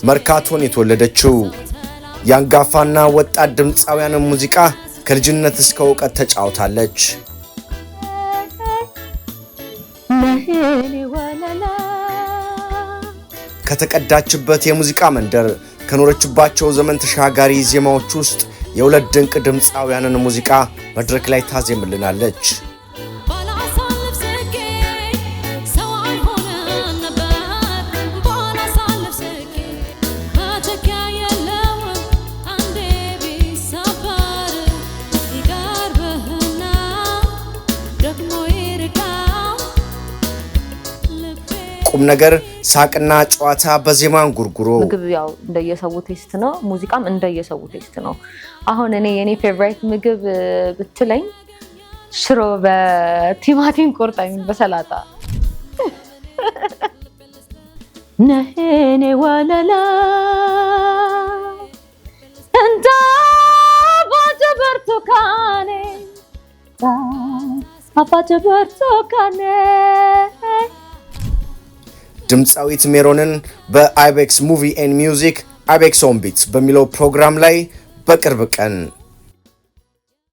መርካቶን የተወለደችው ያንጋፋና ወጣት ድምጻውያን ሙዚቃ ከልጅነት እስከ ዕውቀት ተጫውታለች። ከተቀዳችበት የሙዚቃ መንደር ከኖረችባቸው ዘመን ተሻጋሪ ዜማዎች ውስጥ የሁለት ድንቅ ድምጻውያንን ሙዚቃ መድረክ ላይ ታዜምልናለች። ቁም ነገር ሳቅና ጨዋታ በዜማን ጉርጉሮ ምግብ ያው እንደየሰው ቴስት ነው፣ ሙዚቃም እንደየሰው ቴስት ነው። አሁን የኔ ፌቨራይት ምግብ ብትለኝ ሽሮ በቲማቲም ቆርጣኝ በሰላጣ ነሄኔ ወለላ እንታ ባጀበርቱካኔ አባጀበርቱካኔ ድምጻዊት ሜሮንን በአይቤክስ ሙቪ ኤንድ ሚውዚክ አይቤክስ ኦን ቢት በሚለው ፕሮግራም ላይ በቅርብ ቀን